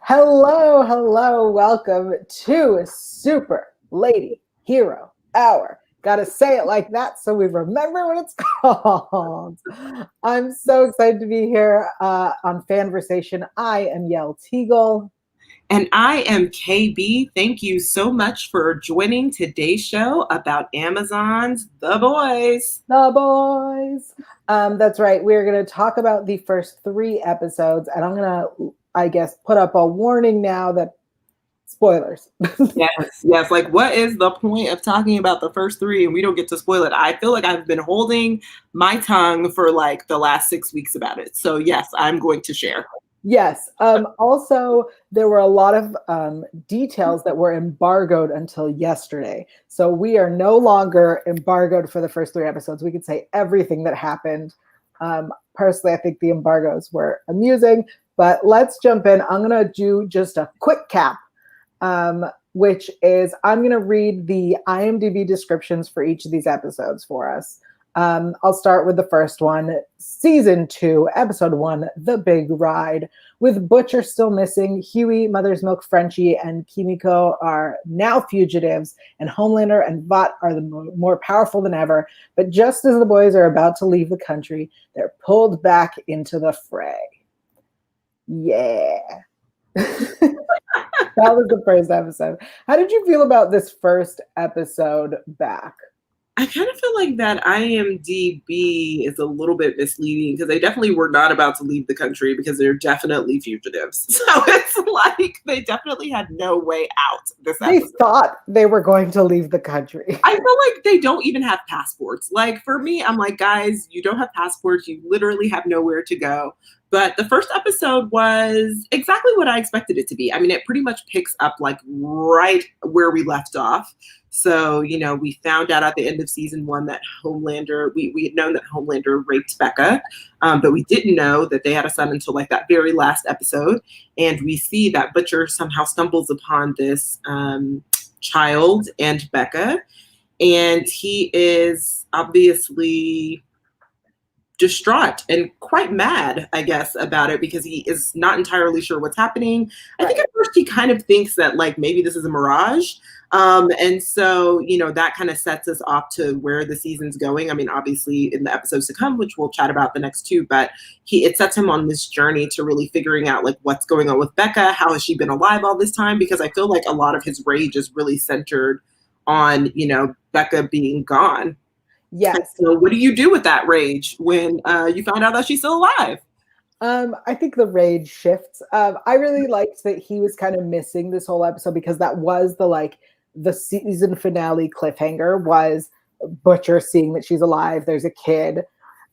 Hello, hello, welcome to Super Lady Hero Hour. Gotta say it like that so we remember what it's called. I'm so excited to be here on Fanversation. I am Yel Teagle. And I am KB. Thank you so much for joining today's show about Amazon's The Boys. The boys. That's right. We're going to talk about the first 3 episodes, and I'm going to, I guess, put up a warning now that spoilers. Yes. Like, what is the point of talking about the first 3 and we don't get to spoil it? I feel like I've been holding my tongue for like the last 6 weeks about it. So, yes, I'm going to share. Yes. Also, there were a lot of details that were embargoed until yesterday. So we are no longer embargoed for the first 3 episodes. We could say everything that happened. Personally, I think the embargoes were amusing, but let's jump in. I'm going to do just a quick cap, which is I'm going to read the IMDb descriptions for each of these episodes for us. I'll start with the first one. Season 2, Episode 1, The Big Ride. With Butcher still missing, Huey, Mother's Milk, Frenchie, and Kimiko are now fugitives, and Homelander and Vought are the more powerful than ever. But just as the boys are about to leave the country, they're pulled back into the fray. Yeah. That was the first episode. How did you feel about this first episode back? I kind of feel like that IMDb is a little bit misleading because they definitely were not about to leave the country because they're definitely fugitives. So it's like they definitely had no way out this episode. They thought they were going to leave the country. I feel like they don't even have passports. Like for me, I'm like, guys, you don't have passports. You literally have nowhere to go. But the first episode was exactly what I expected it to be. I mean, it pretty much picks up like right where we left off. So, we found out at the end of season 1 that Homelander, we had known that Homelander raped Becca, but we didn't know that they had a son until like that very last episode. And we see that Butcher somehow stumbles upon this child and Becca, and he is obviously distraught and quite mad, I guess, about it because he is not entirely sure what's happening. I think at first he kind of thinks that like maybe this is a mirage. And so, that kind of sets us off to where the season's going. I mean, obviously in the episodes to come, which we'll chat about the next 2, but it sets him on this journey to really figuring out like what's going on with Becca. How has she been alive all this time? Because I feel like a lot of his rage is really centered on, Becca being gone. Yes. So what do you do with that rage when you find out that she's still alive? I think the rage shifts. I really liked that he was kind of missing this whole episode because that was the season finale cliffhanger was Butcher seeing that she's alive. There's a kid,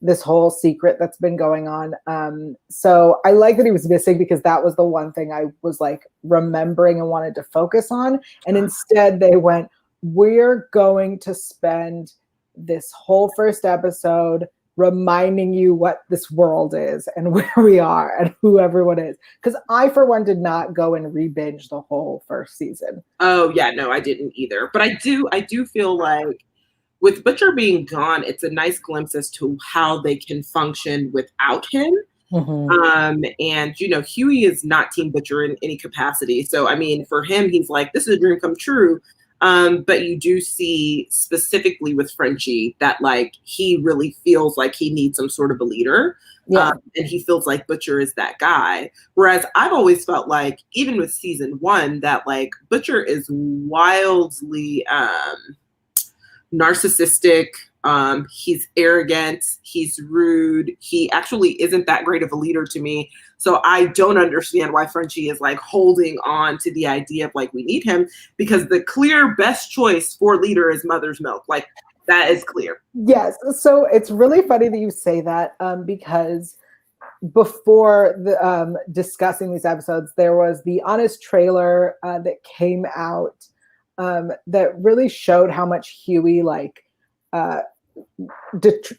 this whole secret that's been going on. So I like that he was missing because that was the one thing I was like remembering and wanted to focus on. And instead they went, we're going to spend this whole first episode reminding you what this world is and where we are and who everyone is. Because I, for one, did not go and re-binge the whole first season. Oh, yeah, no, I didn't either. But I do feel like with Butcher being gone, it's a nice glimpse as to how they can function without him. Mm-hmm. And, Huey is not Team Butcher in any capacity. So, I mean, for him, he's like, this is a dream come true. But you do see specifically with Frenchie that like he really feels like he needs some sort of a leader. Yeah. And he feels like Butcher is that guy. Whereas I've always felt like, even with season 1, that like Butcher is wildly narcissistic. He's arrogant. He's rude. He actually isn't that great of a leader to me. So I don't understand why Frenchie is like holding on to the idea of like, we need him, because the clear best choice for leader is Mother's Milk. Like that is clear. Yes. So it's really funny that you say that because before the discussing these episodes, there was the Honest trailer that came out that really showed how much Huey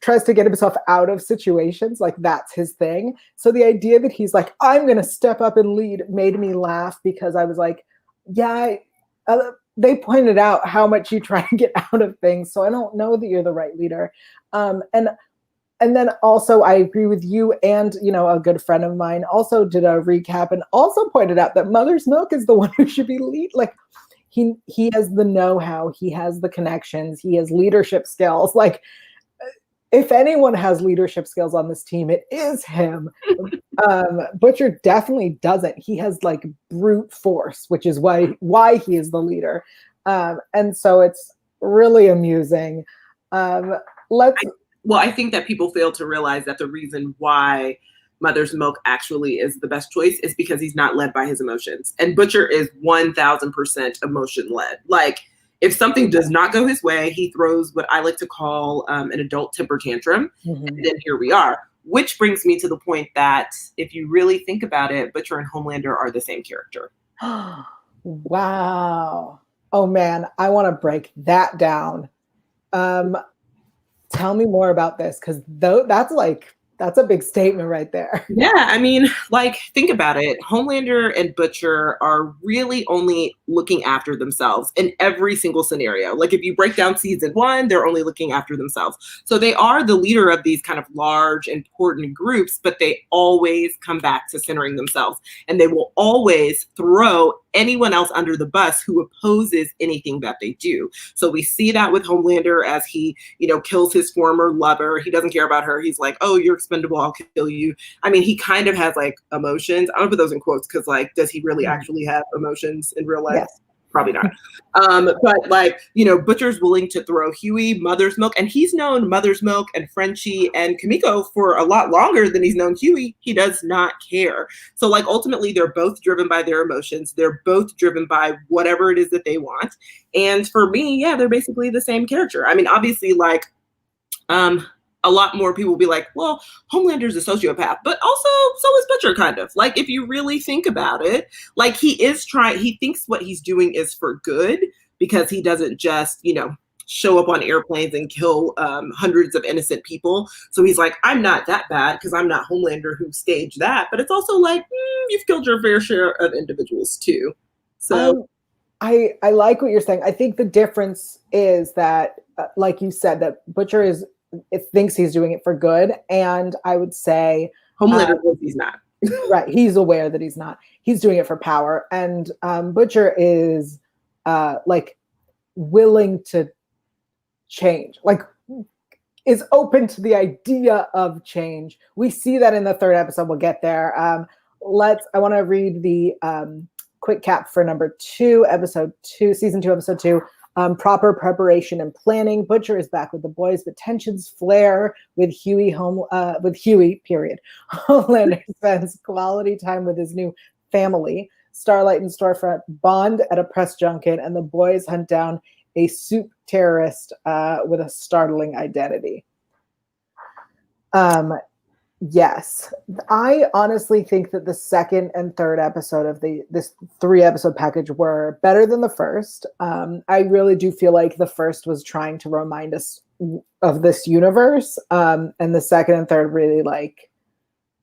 tries to get himself out of situations. Like that's his thing. So the idea that he's like, I'm going to step up and lead made me laugh because I was like, yeah, they pointed out how much you try to get out of things. So I don't know that you're the right leader. And And then also I agree with you, and a good friend of mine also did a recap and also pointed out that Mother's Milk is the one who should be lead. Like he has the know-how, he has the connections, he has leadership skills. Like if anyone has leadership skills on this team, it is him. Butcher definitely doesn't. He has like brute force, which is why he is the leader. And so it's really amusing. I think that people fail to realize that the reason why Mother's Milk actually is the best choice is because he's not led by his emotions. And Butcher is 1000% emotion led. Like if something does not go his way, he throws what I like to call an adult temper tantrum. Mm-hmm. And then here we are. Which brings me to the point that if you really think about it, Butcher and Homelander are the same character. Wow. Oh man, I want to break that down. Tell me more about this, because that's a big statement right there. Yeah, I mean, like, think about it. Homelander and Butcher are really only looking after themselves in every single scenario. Like, if you break down season 1, they're only looking after themselves. So they are the leader of these kind of large, important groups, but they always come back to centering themselves. And they will always throw anyone else under the bus who opposes anything that they do. So we see that with Homelander as he, kills his former lover. He doesn't care about her. He's like, oh, you're expendable. I'll kill you. I mean, he kind of has like emotions. I'm gonna put those in quotes because like, does he really actually have emotions in real life? Yes. Probably not. But like, Butcher's willing to throw Huey, Mother's Milk, and he's known Mother's Milk and Frenchie and Kimiko for a lot longer than he's known Huey. He does not care. So like, ultimately, they're both driven by their emotions. They're both driven by whatever it is that they want. And for me, yeah, they're basically the same character. I mean, obviously, like, a lot more people will be like, well, Homelander's a sociopath, but also so is Butcher, kind of. Like, if you really think about it, like he thinks what he's doing is for good because he doesn't just, show up on airplanes and kill hundreds of innocent people. So he's like, I'm not that bad because I'm not Homelander who staged that. But it's also like, you've killed your fair share of individuals too. So I like what you're saying. I think the difference is that, like you said, that Butcher thinks he's doing it for good, and I would say Homelander he's not. Right, he's aware that he's not. He's doing it for power, and Butcher is like willing to change, like is open to the idea of change. We see that in the 3rd episode. We'll get there. I want to read the quick cap for number 2, episode 2, season 2, episode 2. Proper preparation and planning. Butcher is back with the boys, but tensions flare with Huey. Period. Homelander spends quality time with his new family. Starlight and Storefront bond at a press junket, and the boys hunt down a soup terrorist with a startling identity. Yes, I honestly think that the 2nd and 3rd episode of this 3-episode package were better than the first. I really do feel like the first was trying to remind us of this universe, and the 2nd and 3rd really like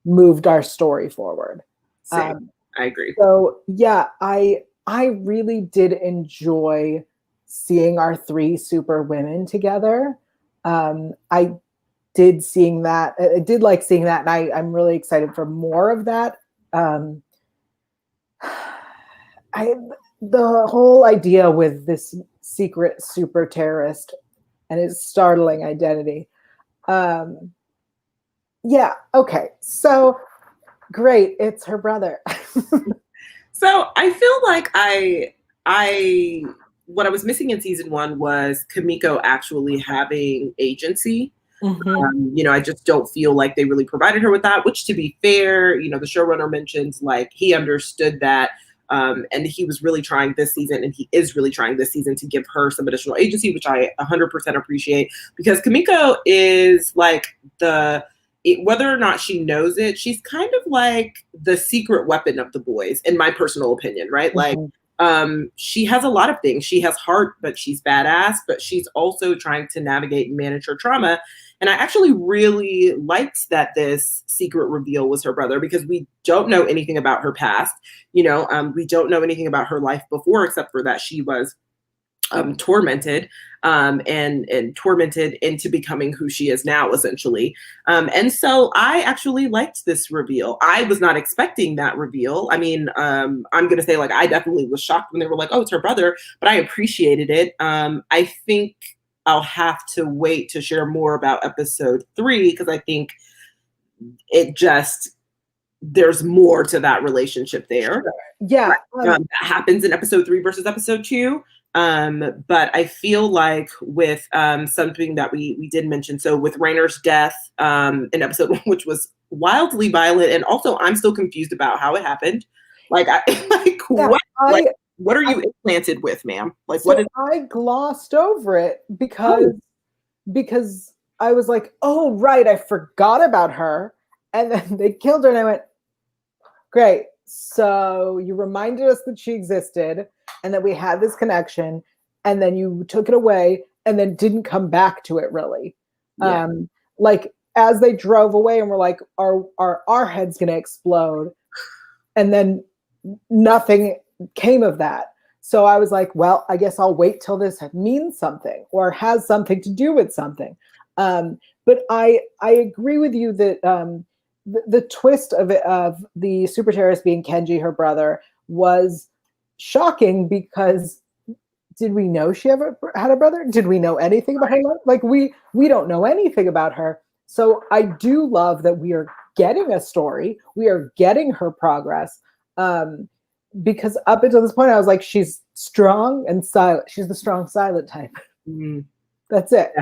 moved our story forward. Same. I agree. So yeah, I really did enjoy seeing our 3 super women together. I did like seeing that, and I'm really excited for more of that. The whole idea with this secret super terrorist and his startling identity. Yeah, okay. So great, it's her brother. So I feel like what I was missing in season 1 was Kimiko actually having agency. Mm-hmm. I just don't feel like they really provided her with that, which, to be fair, the showrunner mentions like he understood that, and he was really trying this season, and he is really trying this season to give her some additional agency, which I 100% appreciate, because Kimiko is like whether or not she knows it, she's kind of like the secret weapon of the boys, in my personal opinion, right? Mm-hmm. Like, she has a lot of things. She has heart, but she's badass, but she's also trying to navigate and manage her trauma. And I actually really liked that this secret reveal was her brother, because we don't know anything about her past. We don't know anything about her life before, except for that she was tormented, and tormented into becoming who she is now, essentially. And so I actually liked this reveal. I was not expecting that reveal. I mean, I'm going to say, like, I definitely was shocked when they were like, oh, it's her brother, but I appreciated it. I think I'll have to wait to share more about episode 3, because I think there's more to that relationship there. Yeah. That happens in episode 3 versus episode 2. But I feel like with something that we did mention, so with Rainer's death in episode 1, which was wildly violent, and also I'm still confused about how it happened. Like, what are you implanted with, ma'am? Like, so I glossed over it because I was like, oh right, I forgot about her, and then they killed her, and I went, great. So you reminded us that she existed and that we had this connection, and then you took it away and then didn't come back to it really. Yeah. Like as they drove away and we're like, our head's going to explode. And then nothing came of that. So I was like, well, I guess I'll wait till this means something or has something to do with something. But I agree with you that the twist of the super terrorist being Kenji, her brother, was shocking, because did we know she ever had a brother? Did we know anything about her life? Like we don't know anything about her. So I do love that we are getting a story. We are getting her progress. Because up until this point, I was like, she's strong and silent. She's the strong, silent type. Mm. That's it.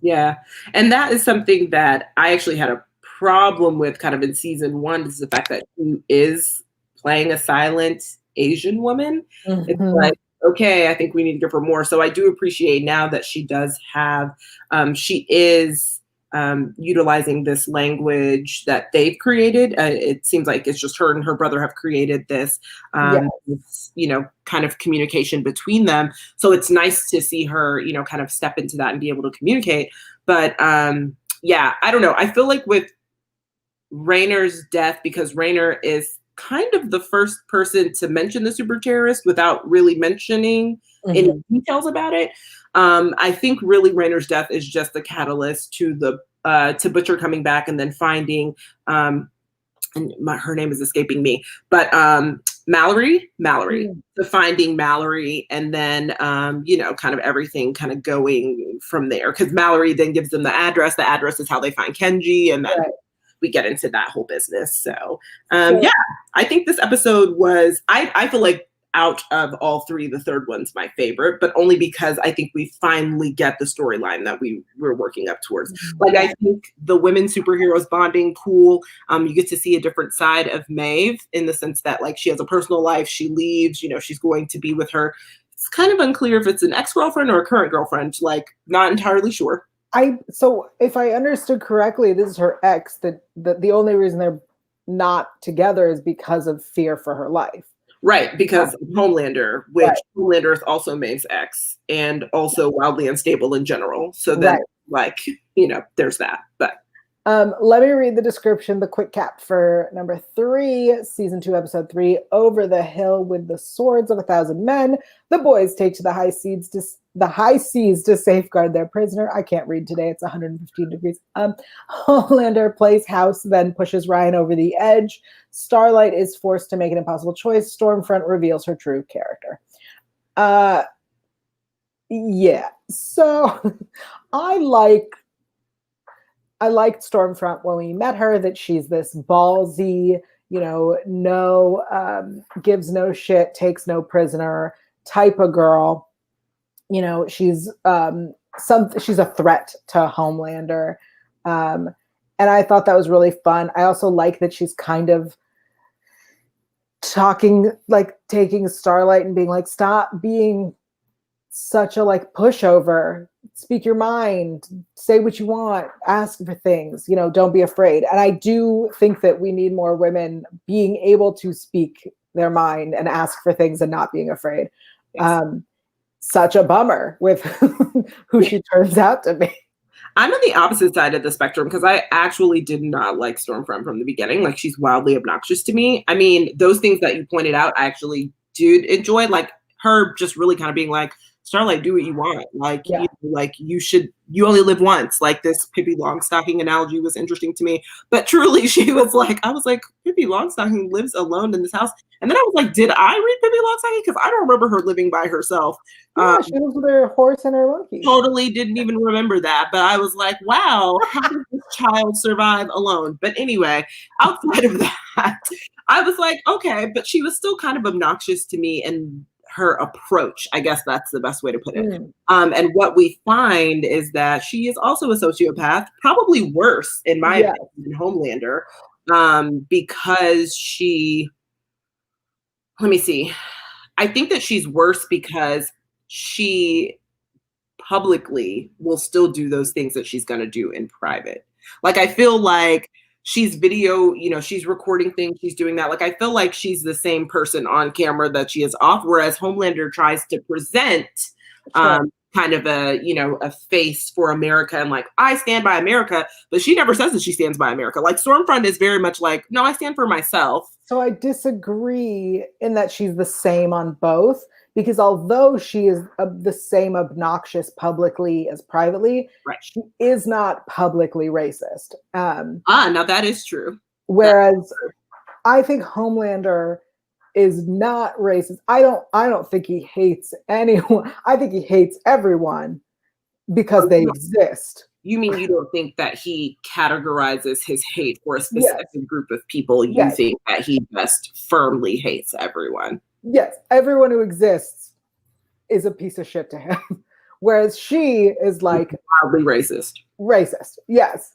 Yeah. And that is something that I actually had a problem with kind of in season 1, is the fact that she is playing a silent Asian woman. Mm-hmm. It's like, okay, I think we need to give her more. So I do appreciate now that she does have, she is utilizing this language that they've created. It seems like it's just her and her brother have created this, yes. Kind of communication between them. So it's nice to see her, kind of step into that and be able to communicate. But yeah, I don't know. I feel like with Rainer's death, because Rainer is kind of the first person to mention the super terrorist without really mentioning any details about it. I think really Rainer's death is just the catalyst to to Butcher coming back and then finding, and her name is escaping me, but Mallory, to finding Mallory, and then kind of everything kind of going from there, because Mallory then gives them the address. The address is how they find Kenji, and then we get into that whole business. So yeah, I think this episode was, I feel like out of all 3, the third one's my favorite, but only because I think we finally get the storyline that we were working up towards. Like, I think the women superheroes bonding, cool. You get to see a different side of Maeve, in the sense that, like, she has a personal life. She leaves, she's going to be with her. It's kind of unclear if it's an ex-girlfriend or a current girlfriend, like, not entirely sure. So if I understood correctly, this is her ex, that the only reason they're not together is because of fear for her life. Right, because Homelander, which Homelander is also Maeve's ex, and also wildly unstable in general. So then, there's that. But let me read the description, the quick cap for number 3, season 2, episode 3. Over the hill with the swords of 1,000 men, the boys take to the high seas to safeguard their prisoner. I can't read today. It's 115 degrees. Homelander plays house, then pushes Ryan over the edge. Starlight is forced to make an impossible choice. Stormfront reveals her true character. Yeah. So I liked Stormfront when we met her, that she's this ballsy, gives no shit, takes no prisoner type of girl. She's she's a threat to Homelander. And I thought that was really fun. I also like that she's kind of taking Starlight and being like, stop being such a pushover, speak your mind, say what you want, ask for things, don't be afraid. And I do think that we need more women being able to speak their mind and ask for things and not being afraid. Yes. Such a bummer with who she turns out to be. I'm on the opposite side of the spectrum, because I actually did not like Stormfront from the beginning. Like, she's wildly obnoxious to me. I mean, those things that you pointed out, I actually did enjoy, like her just really kind of being like, Starlight, do what you want. Like, Yeah. you only live once. Like, this Pippi Longstocking analogy was interesting to me. But truly, I was like, Pippi Longstocking lives alone in this house. And then I was like, did I read Pippi Longstocking? Because I don't remember her living by herself. Yeah, she lives with her horse and her monkey. Totally didn't even remember that. But I was like, wow, how does this child survive alone? But anyway, outside of that, I was like, okay, but she was still kind of obnoxious to me and her approach. I guess that's the best way to put it. And what we find is that she is also a sociopath, probably worse, in my opinion, than Homelander, because let me see. I think that she's worse because she publicly will still do those things that she's going to do in private. Like, I feel like she's she's recording things, she's doing that. Like, I feel like she's the same person on camera that she is off, whereas Homelander tries to present kind of a face for America and like, I stand by America, but she never says that she stands by America. Like, Stormfront is very much like, no, I stand for myself. So I disagree in that she's the same on both, because although she is the same obnoxious publicly as privately, she is not publicly racist. Now that is true. Whereas I think Homelander is not racist. I don't think he hates anyone. I think he hates everyone because they exist. You mean you don't think that he categorizes his hate for a specific group of people? You think that he just firmly hates everyone? Yes, everyone who exists is a piece of shit to him. Whereas she is like wildly racist. Racist, yes.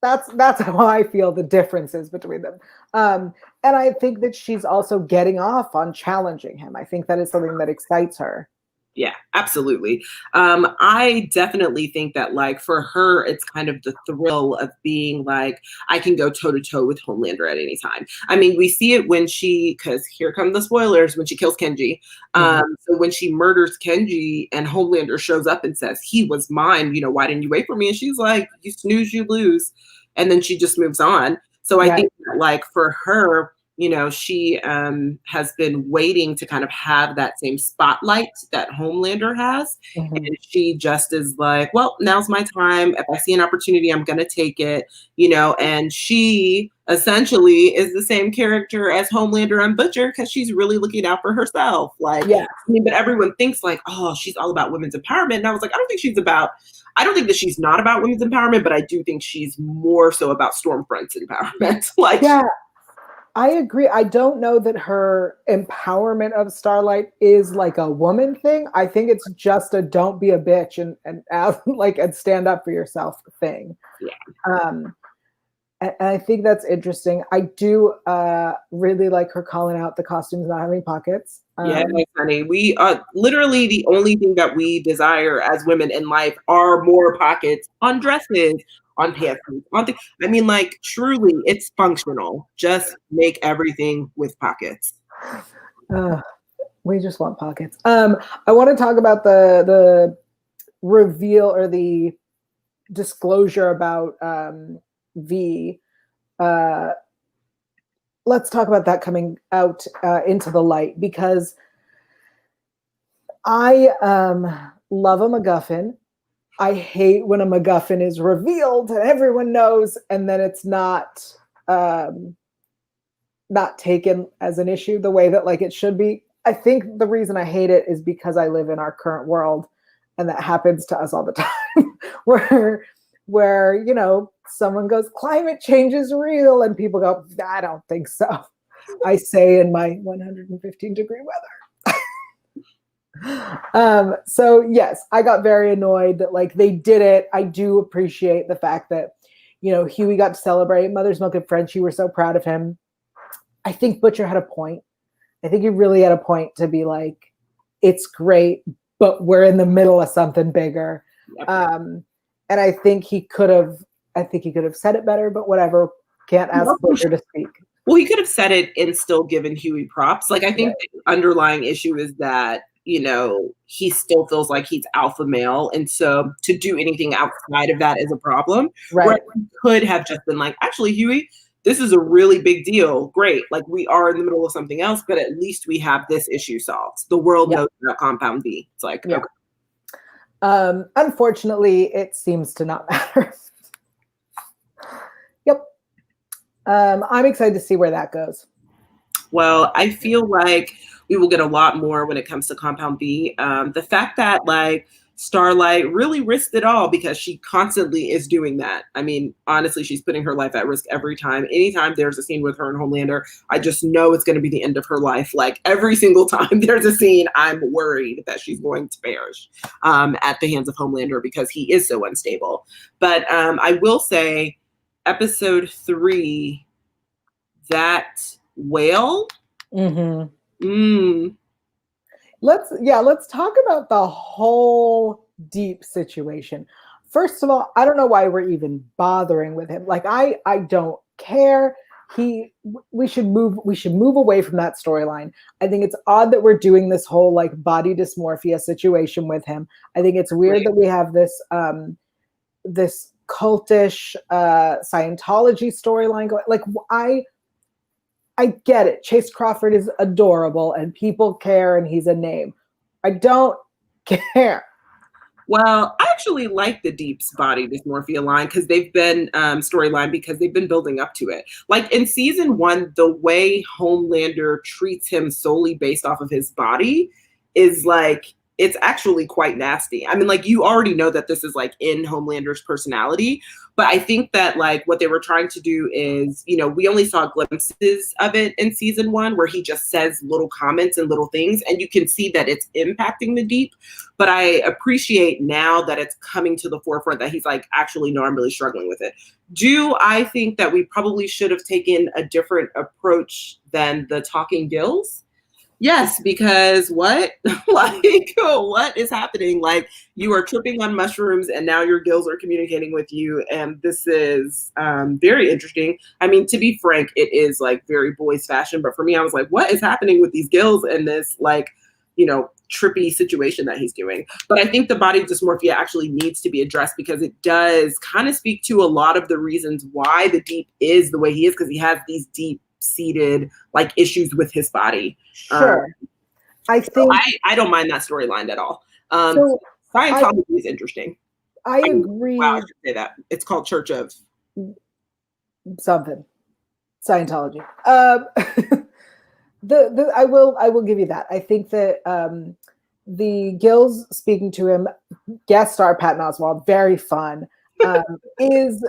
That's how I feel the differences between them. And I think that she's also getting off on challenging him. I think that is something that excites her. Yeah, absolutely. I definitely think that, like, for her, it's kind of the thrill of being like, I can go toe to toe with Homelander at any time. I mean, we see it when because here come the spoilers, when she kills Kenji. So when she murders Kenji and Homelander shows up and says, he was mine, why didn't you wait for me? And she's like, you snooze, you lose. And then she just moves on. So I think that, like, for her, she has been waiting to kind of have that same spotlight that Homelander has. And she just is like, well, now's my time. If I see an opportunity, I'm going to take it, and she essentially is the same character as Homelander and Butcher because she's really looking out for herself. Like, but everyone thinks like, oh, she's all about women's empowerment. And I was like, I don't think that she's not about women's empowerment, but I do think she's more so about Stormfront's empowerment. Like, I agree. I don't know that her empowerment of Starlight is like a woman thing. I think it's just a don't be a bitch and stand up for yourself thing. And I think that's interesting. I do really like her calling out the costumes not having pockets. Honey. We are literally the only thing that we desire as women in life are more pockets on dresses, on pants, I mean, like, truly, it's functional. Just make everything with pockets. We just want pockets. I want to talk about the reveal or the disclosure about V. Let's talk about that coming out into the light, because I love a MacGuffin. I hate when a MacGuffin is revealed and everyone knows, and then it's not taken as an issue the way that like it should be. I think the reason I hate it is because I live in our current world, and that happens to us all the time, where someone goes, climate change is real, and people go, I don't think so. I say in my 115-degree weather. So yes, I got very annoyed that like they did it. I do appreciate the fact that, Huey got to celebrate Mother's Milk and French. You were so proud of him. I think Butcher had a point. I think he really had a point to be like, it's great, but we're in the middle of something bigger. And I think he could have said it better, but whatever. Can't ask Butcher to speak. Well, he could have said it and still given Huey props. Like, I think the underlying issue is that, he still feels like he's alpha male. And so to do anything outside of that is a problem. Right. Where he could have just been like, actually, Huey, this is a really big deal. Great. Like we are in the middle of something else, but at least we have this issue solved. The world knows about Compound V. It's like, okay. Unfortunately, it seems to not matter. Yep. I'm excited to see where that goes. Well, I feel like we will get a lot more when it comes to Compound V. The fact that like Starlight really risked it all because she constantly is doing that. I mean, honestly, she's putting her life at risk every time. Anytime there's a scene with her and Homelander, I just know it's going to be the end of her life. Like every single time there's a scene, I'm worried that she's going to perish at the hands of Homelander because he is so unstable. But I will say episode 3, that whale. Let's talk about the whole Deep situation. First of all, I don't know why we're even bothering with him. Like I don't care. We should move away from that storyline. I think it's odd that we're doing this whole like body dysmorphia situation with him. I think it's weird that we have this this cultish Scientology storyline going. Like I get it. Chase Crawford is adorable and people care and he's a name. I don't care. Well, I actually like the Deep's body dysmorphia line because they've been storyline because they've been building up to it. Like in season 1, the way Homelander treats him solely based off of his body is like, it's actually quite nasty. I mean, like you already know that this is like in Homelander's personality, but I think that like what they were trying to do is, you know, we only saw glimpses of it in season 1 where he just says little comments and little things and you can see that it's impacting the Deep. But I appreciate now that it's coming to the forefront that he's like, actually, no, I'm really struggling with it. Do I think that we probably should have taken a different approach than the Talking Gills? Yes, because what? Like, what is happening? Like, you are tripping on mushrooms and now your gills are communicating with you. And this is very interesting. I mean, to be frank, it is like very boys fashion. But for me, I was like, what is happening with these gills and this like, you know, trippy situation that he's doing? But I think the body dysmorphia actually needs to be addressed because it does kind of speak to a lot of the reasons why the Deep is the way he is, because he has these deep-seated like issues with his body. Sure. I think so I don't mind that storyline at all. Scientology is interesting. I agree. Wow, I should say that. It's called Church of something. Scientology. I will give you that. I think that the Gills speaking to him, guest star Patton Oswalt, very fun. Is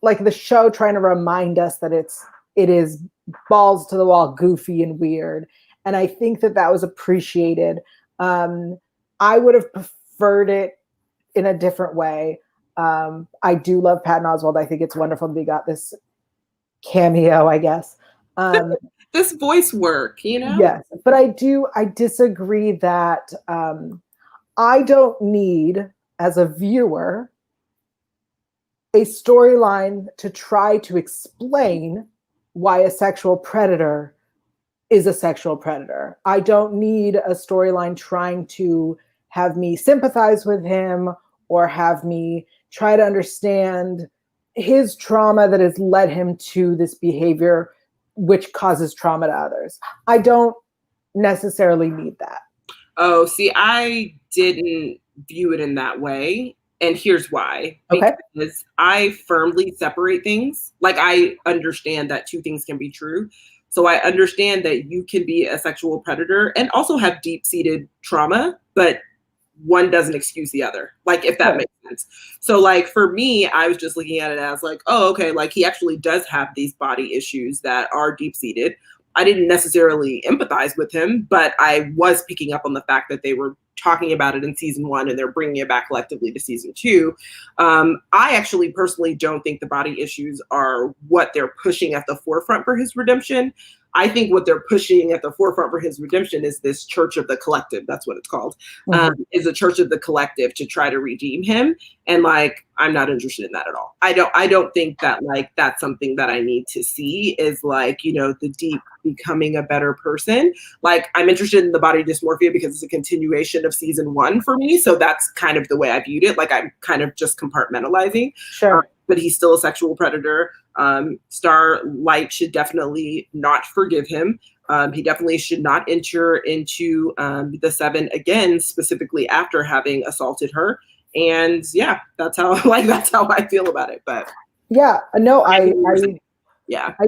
like the show trying to remind us that it is balls to the wall, goofy and weird. And I think that was appreciated. I would have preferred it in a different way. I do love Patton Oswalt. I think it's wonderful that we got this cameo, I guess. This voice work, you know? Yes, but I disagree that I don't need, as a viewer, a storyline to try to explain why a sexual predator is a sexual predator. I don't need a storyline trying to have me sympathize with him or have me try to understand his trauma that has led him to this behavior, which causes trauma to others. I don't necessarily need that. Oh, see, I didn't view it in that way. And here's why. Okay. Because I firmly separate things. Like I understand that two things can be true. So I understand that you can be a sexual predator and also have deep-seated trauma, but one doesn't excuse the other, like if that makes sense. So like for me, I was just looking at it as like, oh, okay, like he actually does have these body issues that are deep-seated. I didn't necessarily empathize with him, but I was picking up on the fact that they were talking about it in season 1 and they're bringing it back collectively to season 2. I actually personally don't think the body issues are what they're pushing at the forefront for his redemption. I think what they're pushing at the forefront for his redemption is this Church of the Collective. That's what it's called. Is a Church of the Collective to try to redeem him. And like, I'm not interested in that at all. I don't think that like, that's something that I need to see is like, you know, the Deep becoming a better person. Like I'm interested in the body dysmorphia because it's a continuation of season 1 for me. So that's kind of the way I viewed it. Like I'm kind of just compartmentalizing. Sure. But he's still a sexual predator. Starlight should definitely not forgive him. He definitely should not enter into the Seven again, specifically after having assaulted her. And yeah, that's how I feel about it. But yeah, no, I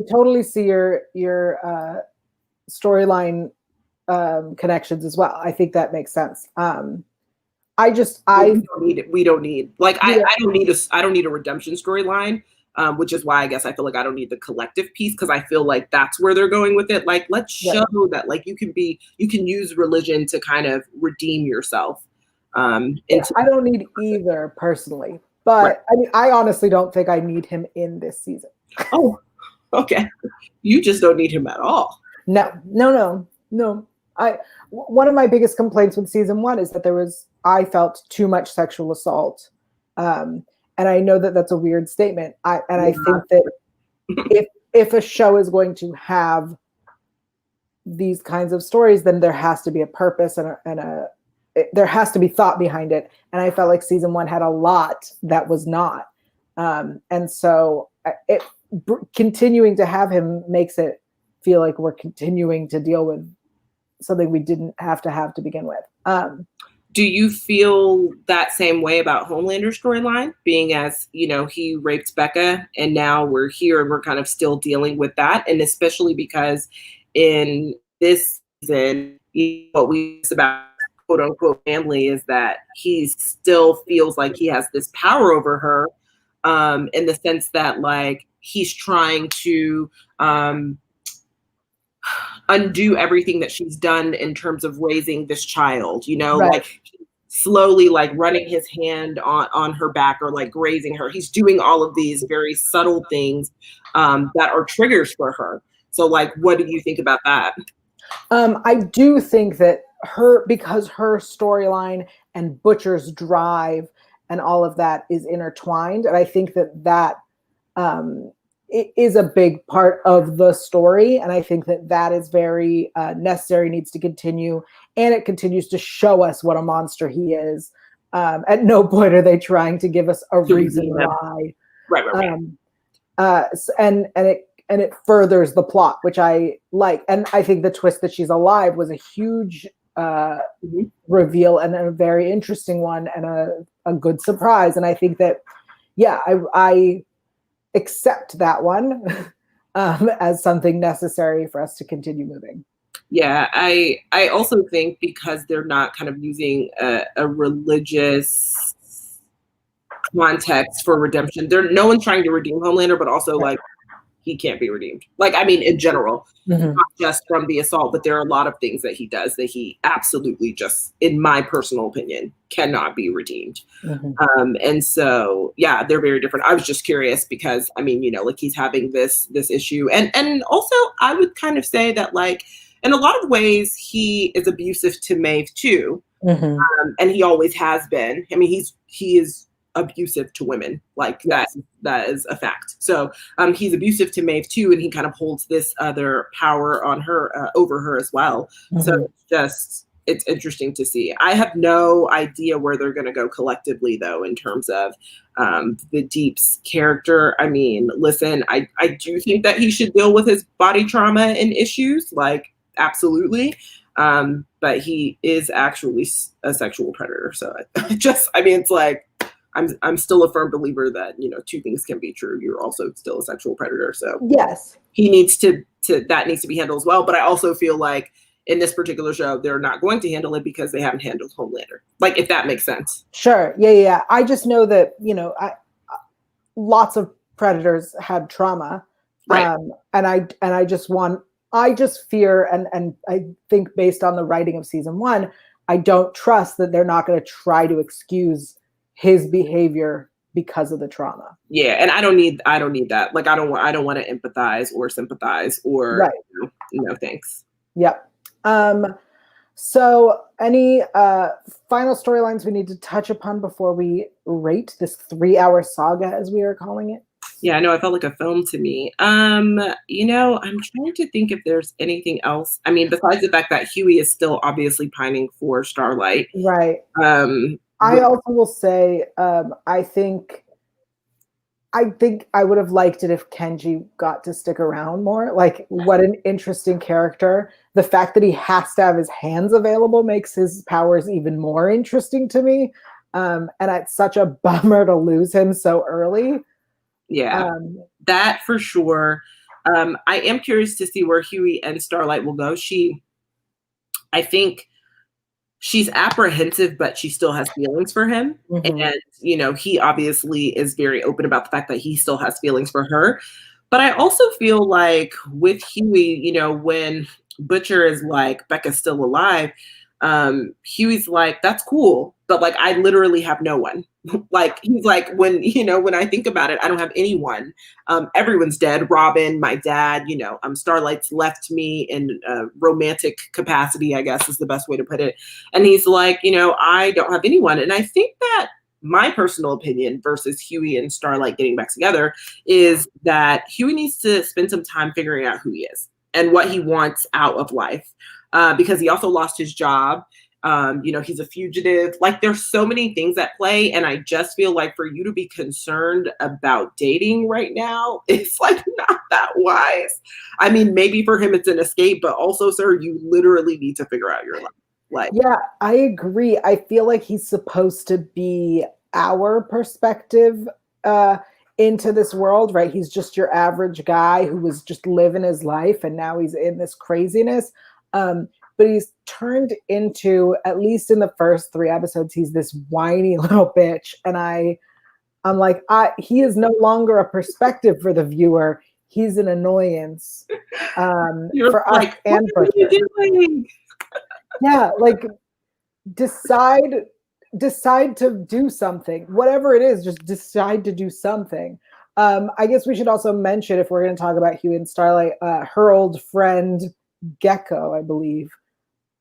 totally see your storyline connections as well. I think that makes sense. We don't need I don't need a redemption storyline. Which is why I guess I feel like I don't need the collective piece, because I feel like that's where they're going with it. Like, let's show that like you can use religion to kind of redeem yourself. I don't need either personally, but I mean, I honestly don't think I need him in this season. Oh, okay. You just don't need him at all. No. One of my biggest complaints with season 1 is that I felt too much sexual assault. And I know that that's a weird statement. I think that if a show is going to have these kinds of stories, then there has to be a purpose and there has to be thought behind it. And I felt like season 1 had a lot that was not. And so continuing to have him makes it feel like we're continuing to deal with something we didn't have to begin with. Do you feel that same way about Homelander's storyline, being as, he raped Becca and now we're here and we're kind of still dealing with that? And especially because in this season, what we about quote unquote family is that he still feels like he has this power over her, in the sense that like he's trying to undo everything that she's done in terms of raising this child, like slowly like running his hand on her back or like grazing her. He's doing all of these very subtle things that are triggers for her. So like, what do you think about that? I do think that because her storyline and Butcher's drive and all of that is intertwined. And I think that it is a big part of the story. And I think that is very necessary, needs to continue. And it continues to show us what a monster he is. At no point are they trying to give us a reason why. Right. And it furthers the plot, which I like. And I think the twist that she's alive was a huge reveal and a very interesting one and a good surprise. And I think that, I accept that one as something necessary for us to continue moving. Yeah, I also think because they're not kind of using a religious context for redemption. No one's trying to redeem Homelander, but also like he can't be redeemed. Like, I mean, in general, not just from the assault, but there are a lot of things that he does that he absolutely just, in my personal opinion, cannot be redeemed. And so, yeah, they're very different. I was just curious because, I mean, like he's having this issue. And also I would kind of say that like, in a lot of ways, he is abusive to Maeve too. And he always has been. I mean, he is abusive to women, like that is a fact. So he's abusive to Maeve too, and he kind of holds this other power on her over her as well. So it's interesting to see. I have no idea where they're going to go collectively though in terms of the Deep's character. I mean, listen, I do think that he should deal with his body trauma and issues, like absolutely. But he is actually a sexual predator. So it's like, I'm still a firm believer that, two things can be true. You're also still a sexual predator. So yes, he needs that needs to be handled as well. But I also feel like in this particular show, they're not going to handle it because they haven't handled Homelander. Like, if that makes sense. Sure. Yeah. I just know that, lots of predators had trauma. Right. And I just fear, and I think based on the writing of season 1, I don't trust that they're not going to try to excuse his behavior because of the trauma. Yeah, and I don't need that. Like, I don't want to empathize or sympathize or no thanks. Yep. So any final storylines we need to touch upon before we rate this 3-hour saga, as we are calling it? Yeah, I know. I felt like a film to me. I'm trying to think if there's anything else. I mean, besides the fact that Huey is still obviously pining for Starlight. Right. I also will say, I think I think I would have liked it if Kenji got to stick around more. Like, what an interesting character. The fact that he has to have his hands available makes his powers even more interesting to me. And it's such a bummer to lose him so early. Yeah, that for sure. I am curious to see where Huey and Starlight will go. I think she's apprehensive, but she still has feelings for him. Mm-hmm. And, you know, he obviously is very open about the fact that he still has feelings for her. But I also feel like with Huey, you know, when Butcher is like, Becca's still alive, Huey's like, that's cool. But like, I literally have no one. Like, he's like, when, you know, when I think about it, I don't have anyone. Everyone's dead. Robin, my dad, you know, Starlight's left me in a romantic capacity, I guess is the best way to put it. And he's like, you know, I don't have anyone. And I think that my personal opinion versus Huey and Starlight getting back together is that Huey needs to spend some time figuring out who he is and what he wants out of life. Because he also lost his job. You know, he's a fugitive. Like, there's so many things at play. And I just feel like for you to be concerned about dating right now, it's like not that wise. I mean, maybe for him it's an escape, but also, sir, you literally need to figure out your life. Like, yeah, I agree. I feel like he's supposed to be our perspective into this world, right? He's just your average guy who was just living his life, and now he's in this craziness. But he's turned into, at least in the first 3 episodes, he's this whiny little bitch. And I'm like, he is no longer a perspective for the viewer. He's an annoyance for like, us and for what are you doing? Yeah, like decide to do something. Whatever it is, just decide to do something. I guess we should also mention, if we're going to talk about Huey and Starlight, her old friend Gecko, I believe.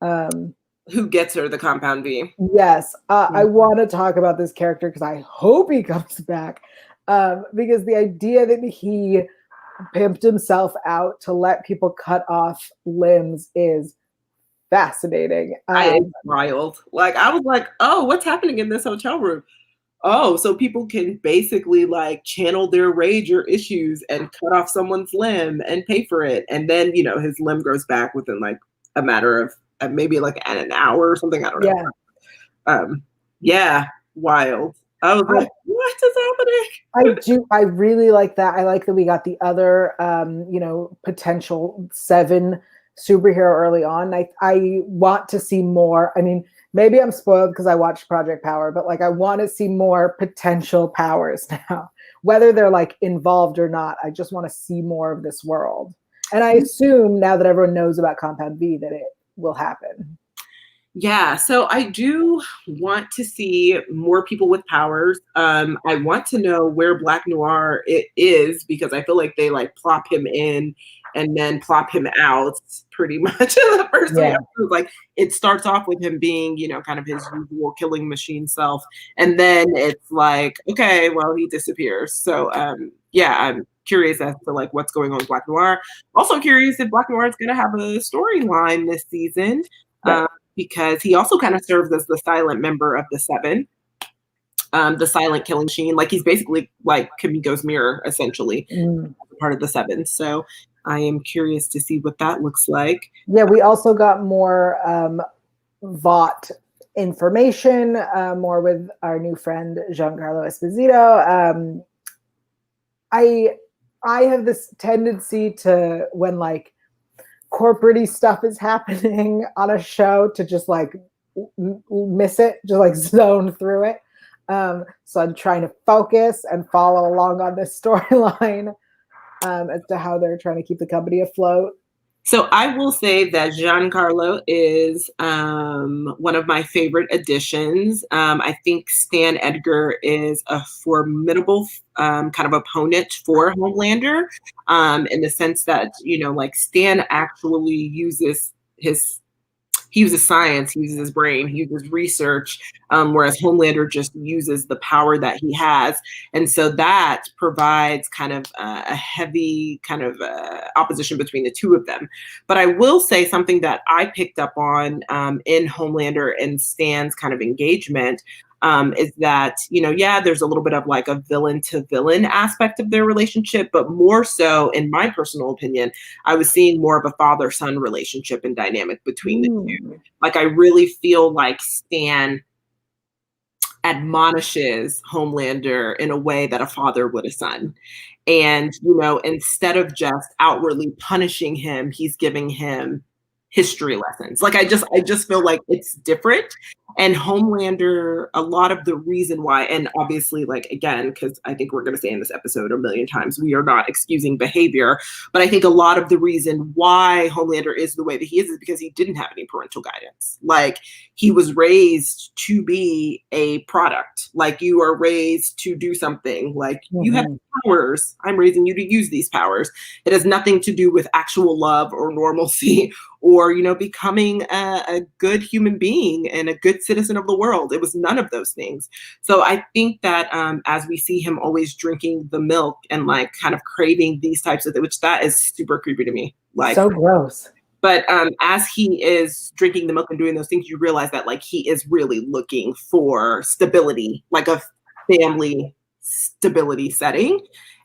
Who gets her the compound V. Yes. I want to talk about this character because I hope he comes back. Because the idea that he pimped himself out to let people cut off limbs is fascinating. It's wild. Like, I was like, oh, what's happening in this hotel room? Oh, so people can basically like channel their rage or issues and cut off someone's limb and pay for it. And then, you know, his limb grows back within like a matter of maybe like an hour or something. I don't know. Yeah, wild. I was like, what is happening? I really like that. I like that we got the other, you know, potential 7 superhero early on. I want to see more. I mean, maybe I'm spoiled because I watched Project Power, but like I want to see more potential powers now, whether they're like involved or not. I just want to see more of this world. And I assume now that everyone knows about Compound V that it will happen. Yeah, so I do want to see more people with powers. I want to know where Black Noir it is, because I feel like they like plop him in and then plop him out pretty much in the first 3 episodes. Like, it starts off with him being, you know, kind of his usual killing machine self, and then it's like, okay, well, he disappears. So yeah, I'm curious as to like what's going on with Black Noir. Also curious if Black Noir is going to have a storyline this season. Because he also kind of serves as the silent member of the 7, the silent killing machine. Like, he's basically like Kimiko's mirror, essentially, part of the 7. So I am curious to see what that looks like. Yeah, we also got more Vought information, more with our new friend Giancarlo Esposito. I have this tendency to, when like corporate-y stuff is happening on a show, to just like miss it, just like zone through it. So I'm trying to focus and follow along on this storyline as to how they're trying to keep the company afloat. So I will say that Giancarlo is one of my favorite additions. I think Stan Edgar is a formidable kind of opponent for Homelander, in the sense that, you know, like Stan actually uses he uses science, he uses his brain, he uses research, whereas Homelander just uses the power that he has. And so that provides kind of a heavy kind of opposition between the two of them. But I will say something that I picked up on in Homelander and Stan's kind of engagement. is that, yeah, there's a little bit of like a villain to villain aspect of their relationship, but more so, in my personal opinion, I was seeing more of a father-son relationship and dynamic between the two. Like, I really feel like Stan admonishes Homelander in a way that a father would a son. And, instead of just outwardly punishing him, he's giving him history lessons. Like, I just feel like it's different. And Homelander, a lot of the reason why, and obviously, like, again, because I think we're going to say in this episode a million times, we are not excusing behavior, but I think a lot of the reason why Homelander is the way that he is because he didn't have any parental guidance. Like, he was raised to be a product. Like, you are raised to do something. Like, you have powers. I'm raising you to use these powers. It has nothing to do with actual love or normalcy or, becoming a good human being and a good citizen of the world. It was none of those things. So I think that as we see him always drinking the milk and like kind of craving these types of things, which that is super creepy to me. Like, so gross. But as he is drinking the milk and doing those things, you realize that like he is really looking for stability, like a family stability setting.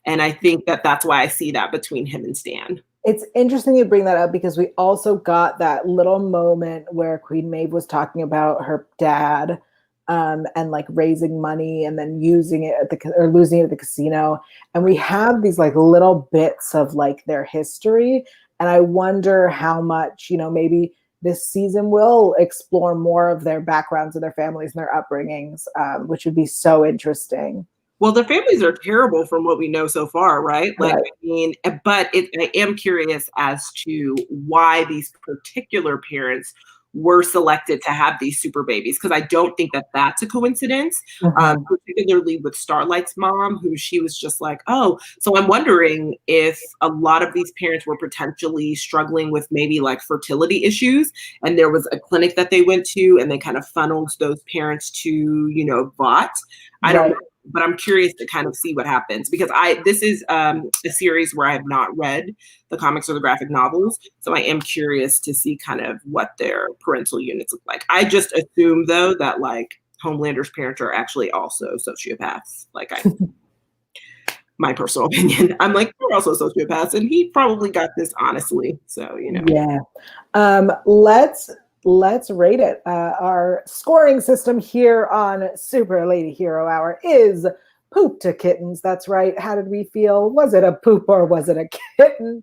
And I think that that's why I see that between him and Stan. It's interesting you bring that up because we also got that little moment where Queen Maeve was talking about her dad and like raising money and then using it or losing it at the casino. And we have these like little bits of like their history. And I wonder how much, maybe this season will explore more of their backgrounds and their families and their upbringings, which would be so interesting. Well, the families are terrible from what we know so far, right? Like, right. I mean, but I am curious as to why these particular parents were selected to have these super babies, because I don't think that that's a coincidence, particularly with Starlight's mom, who she was just like, oh, so I'm wondering if a lot of these parents were potentially struggling with maybe like fertility issues, and there was a clinic that they went to, and they kind of funneled those parents to, Vought. I don't know. But I'm curious to kind of see what happens because this is a series where I have not read the comics or the graphic novels. So I am curious to see kind of what their parental units look like. I just assume though that like Homelander's parents are actually also sociopaths. Like my personal opinion. I'm like, they're also sociopaths and he probably got this honestly. So, Yeah. Let's rate it. Our scoring system here on Super Lady Hero Hour is poop to kittens. That's right. How did we feel? Was it a poop or was it a kitten?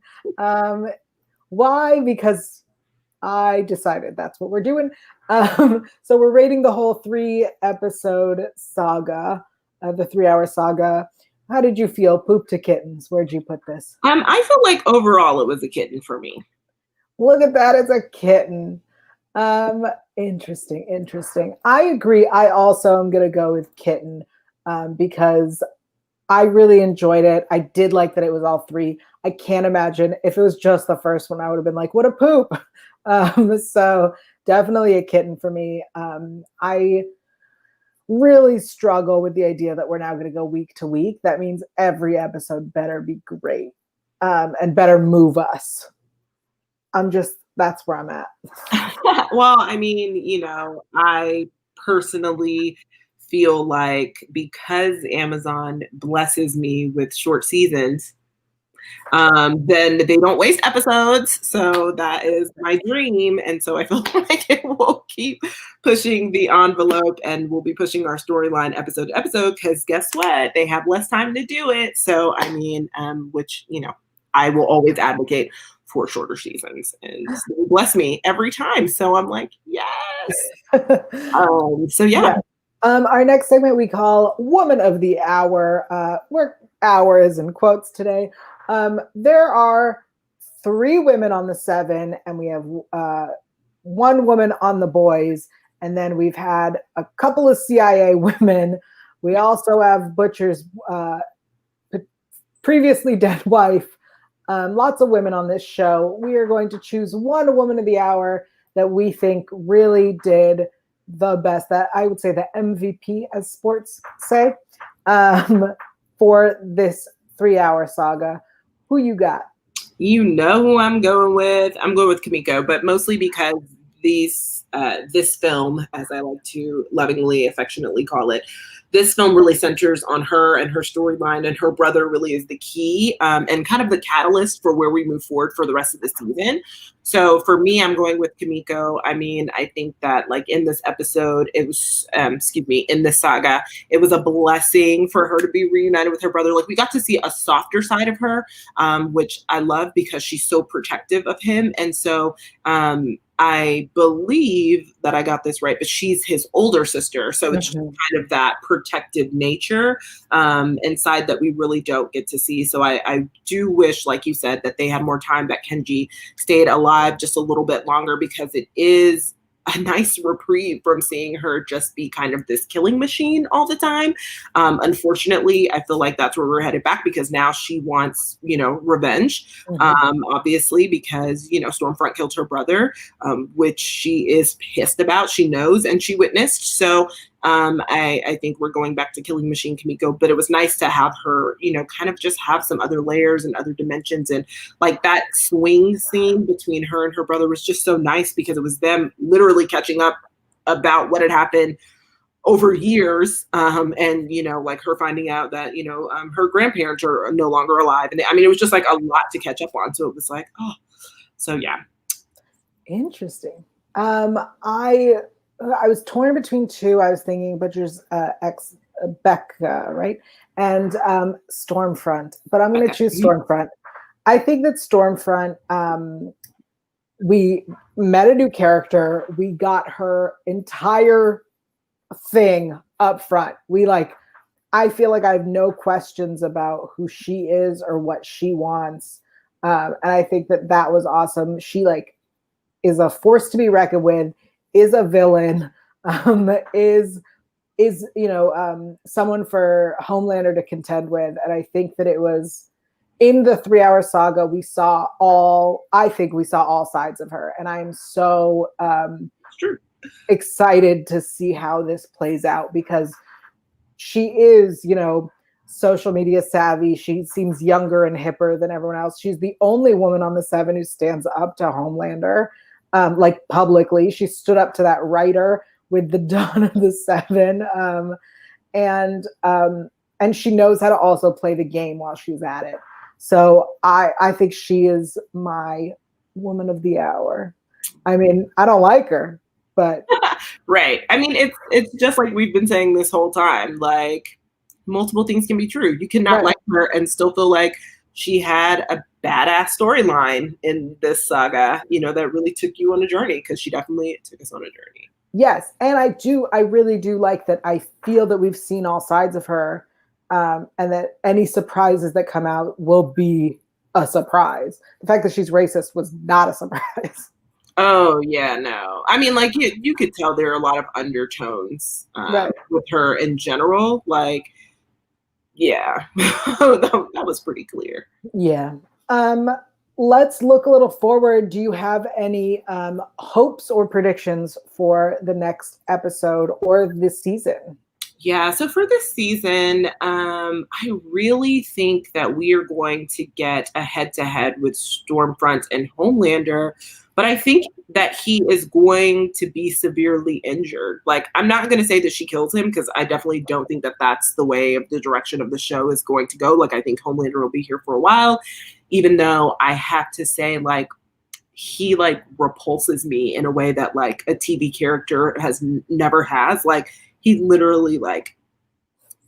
Why? Because I decided that's what we're doing. So we're rating the whole 3-episode saga, the 3-hour saga. How did you feel? Poop to kittens. Where'd you put this? I feel like overall it was a kitten for me. Look at that. It's a kitten. Interesting. I agree. I also am going to go with kitten because I really enjoyed it. I did like that it was all 3. I can't imagine if it was just the first one, I would have been like, what a poop. So definitely a kitten for me. I really struggle with the idea that we're now going to go week to week. That means every episode better be great and better move us. That's where I'm at. Well, I mean, I personally feel like because Amazon blesses me with short seasons, then they don't waste episodes. So that is my dream. And so I feel like it will keep pushing the envelope and we'll be pushing our storyline episode to episode because guess what? They have less time to do it. So, I mean, which, I will always advocate for shorter seasons and they bless me every time. So I'm like, yes. So yeah. Our next segment we call Woman of the Hour. We're hours in quotes today. There are 3 women on the 7 and we have 1 woman on the boys. And then we've had a couple of CIA women. We also have Butcher's previously dead wife. Lots of women on this show. We are going to choose 1 woman of the hour that we think really did the best, that I would say the MVP, as sports say, for this 3-hour saga. Who you got? You know who I'm going with. I'm going with Kimiko, but mostly because these this film, as I like to lovingly, affectionately call it, this film really centers on her and her storyline, and her brother really is the key and kind of the catalyst for where we move forward for the rest of the season. So for me, I'm going with Kimiko. I mean, I think that like in this episode, it was, in this saga, it was a blessing for her to be reunited with her brother. Like we got to see a softer side of her, which I love because she's so protective of him. And so I believe that I got this right, but she's his older sister. So it's kind of that protective nature inside that we really don't get to see. So I do wish, like you said, that they had more time, that Kenji stayed alive just a little bit longer, because it is a nice reprieve from seeing her just be kind of this killing machine all the time. Unfortunately, I feel like that's where we're headed back, because now she wants, revenge, obviously, because, Stormfront killed her brother, which she is pissed about. She knows and she witnessed. So I think we're going back to Killing Machine Kimiko, but it was nice to have her, kind of just have some other layers and other dimensions. And like that swing scene between her and her brother was just so nice, because it was them literally catching up about what had happened over years. And, like her finding out that, her grandparents are no longer alive. And it was just like a lot to catch up on. So it was like, oh, so yeah. Interesting. I was torn between two. I was thinking Butcher's ex Becca, right? And Stormfront, but I'm going to choose Stormfront. I think that Stormfront, we met a new character. We got her entire thing up front. I feel like I have no questions about who she is or what she wants. And I think that was awesome. She is a force to be reckoned with, is a villain, is someone for Homelander to contend with. And I think that it was in the 3-hour saga, we saw all sides of her. And I'm so excited to see how this plays out, because she is, social media savvy. She seems younger and hipper than everyone else. She's the only woman on the 7 who stands up to Homelander. Publicly. She stood up to that writer with the dawn of the 7. And she knows how to also play the game while she's at it. So I think she is my woman of the hour. I mean, I don't like her, but right. I mean, it's just like we've been saying this whole time, like multiple things can be true. You cannot like her and still feel like she had a badass storyline in this saga, that really took you on a journey, because she definitely took us on a journey. Yes. And I really do like that. I feel that we've seen all sides of her, and that any surprises that come out will be a surprise. The fact that she's racist was not a surprise. Oh, yeah, no. I mean, like, you could tell there are a lot of undertones with her in general. Like, yeah, that was pretty clear. Yeah. Let's look a little forward. Do you have any hopes or predictions for the next episode or this season? Yeah, so for this season, I really think that we are going to get a head-to-head with Stormfront and Homelander, but I think that he is going to be severely injured. Like, I'm not going to say that she kills him, because I definitely don't think that that's the way of the direction of the show is going to go. Like, I think Homelander will be here for a while, even though I have to say, like, he repulses me in a way that like a TV character never has. Like, he literally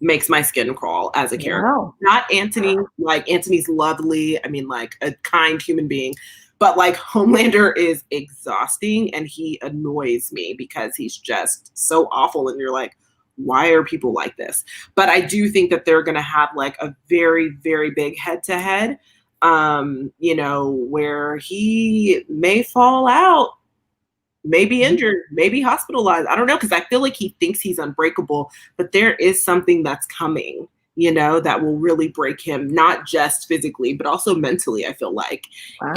makes my skin crawl as a character. Wow. Not Anthony. Like, Anthony's lovely. I mean, like a kind human being, but like Homelander is exhausting, and he annoys me because he's just so awful. And you're like, why are people like this? But I do think that they're going to have like a very, very big head-to-head, where he may fall out, may be injured, maybe hospitalized. I don't know, because I feel like he thinks he's unbreakable, but there is something that's coming, that will really break him, not just physically, but also mentally, I feel like. Wow.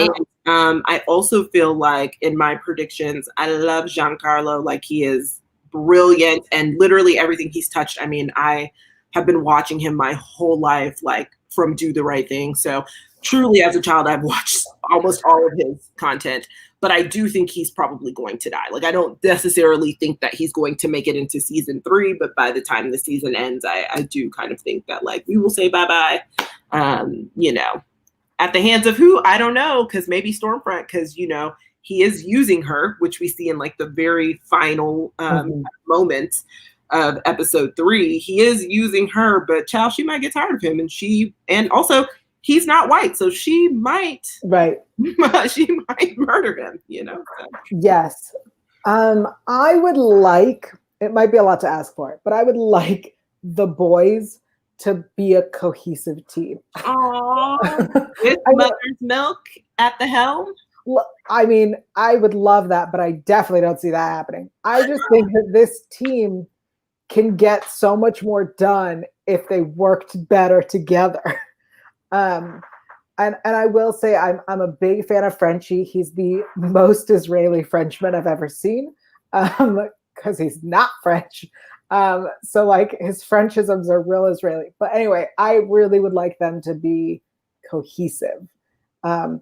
And I also feel like in my predictions, I love Giancarlo. Like, he is brilliant, and literally everything he's touched. I mean, I have been watching him my whole life, like from Do the Right Thing. So truly, as a child, I've watched almost all of his content. But I do think he's probably going to die. Like, I don't necessarily think that he's going to make it into season 3, but by the time the season ends, I do kind of think that, like, we will say bye-bye, you know, at the hands of who? I don't know, because maybe Stormfront, because, you know, he is using her, which we see in, like, the very final moments of episode 3. He is using her, but child, she might get tired of him, and also he's not white, so she might she might murder him, you know. So. Yes. I would like, it might be a lot to ask for, but I would like the boys to be a cohesive team. Aww. With Mother's Milk at the helm. I mean, I would love that, but I definitely don't see that happening. I just think that this team can get so much more done if they worked better together. And I will say I'm a big fan of Frenchie. He's the most Israeli Frenchman I've ever seen, because he's not French. So like his Frenchisms are real Israeli. But anyway, I really would like them to be cohesive,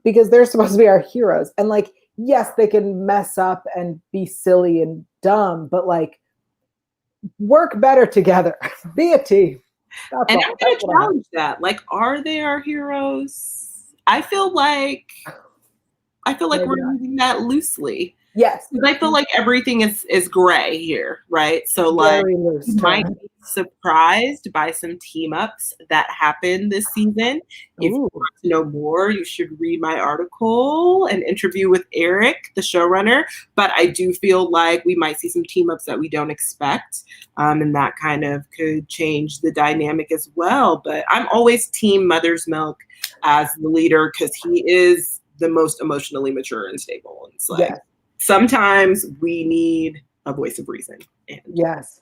because they're supposed to be our heroes. And like, yes, they can mess up and be silly and dumb, but like, work better together. Be a team. And I'm going to challenge that. Like, are they our heroes? I feel like we're using that loosely. Yes. I feel like everything is gray here, right? So like, you might be surprised by some team ups that happen this season. If you want to know more, you should read my article and interview with Eric, the showrunner. But I do feel like we might see some team ups that we don't expect. And that kind of could change the dynamic as well. But I'm always team Mother's Milk as the leader, because he is the most emotionally mature and stable. And it's like, sometimes we need a voice of reason. Yes.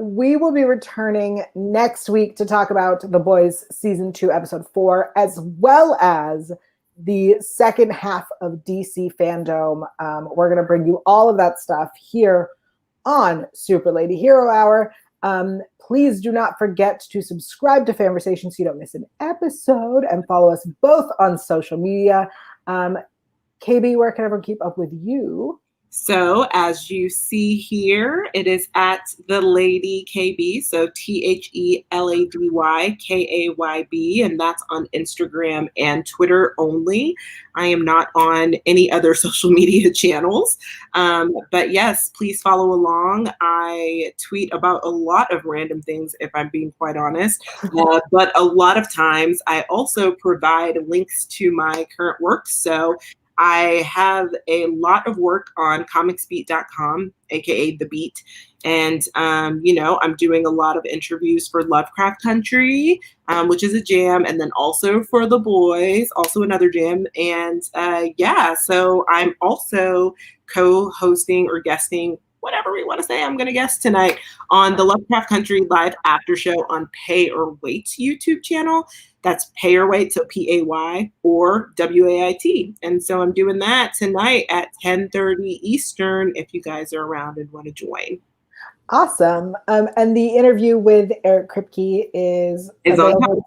We will be returning next week to talk about The Boys Season 2, Episode 4, as well as the second half of DC Fandom. We're going to bring you all of that stuff here on Super Lady Hero Hour. Please do not forget to subscribe to Fanversation so you don't miss an episode, and follow us both on social media. KB, where can everyone keep up with you? So as you see here, it is at the Lady KB. So TheLadyKayb, and that's on Instagram and Twitter only. I am not on any other social media channels. But yes, please follow along. I tweet about a lot of random things, if I'm being quite honest. But a lot of times I also provide links to my current work. So I have a lot of work on comicsbeat.com, aka The Beat. And, you know, I'm doing a lot of interviews for Lovecraft Country, which is a jam. And then also for The Boys, also another jam. And yeah, so I'm also co-hosting or guesting, whatever we want to say, I'm going to guest tonight on the Lovecraft Country live after show on Pay or Wait YouTube channel. That's Pay or Wait, so Pay or WAIT. And so I'm doing that tonight at 10:30 Eastern if you guys are around and want to join. Awesome. And the interview with Eric Kripke is on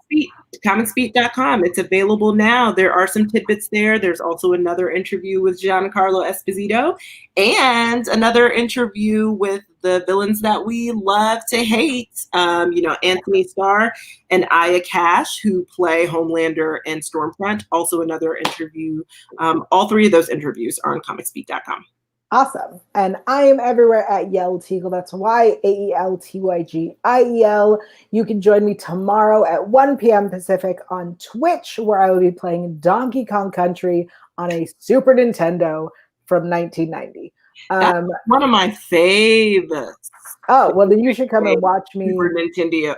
comicsbeat.com. It's available now. There are some tidbits there. There's also another interview with Giancarlo Esposito and another interview with the villains that we love to hate. You know, Anthony Starr and Aya Cash, who play Homelander and Stormfront. Also another interview. All three of those interviews are on comicsbeat.com. Awesome. And I am everywhere at YaelTygiel. That's YaelTygiel. You can join me tomorrow at 1 p.m. Pacific on Twitch, where I will be playing Donkey Kong Country on a Super Nintendo from 1990. That's one of my favorites. Oh, well, then you should come and watch me. Super Nintendo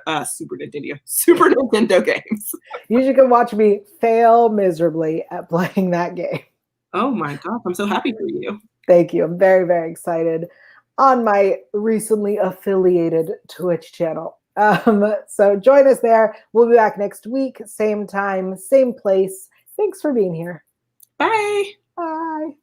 games. You should come watch me fail miserably at playing that game. Oh my gosh, I'm so happy for you. Thank you. I'm very, very excited on my recently affiliated Twitch channel. So join us there. We'll be back next week. Same time, same place. Thanks for being here. Bye. Bye.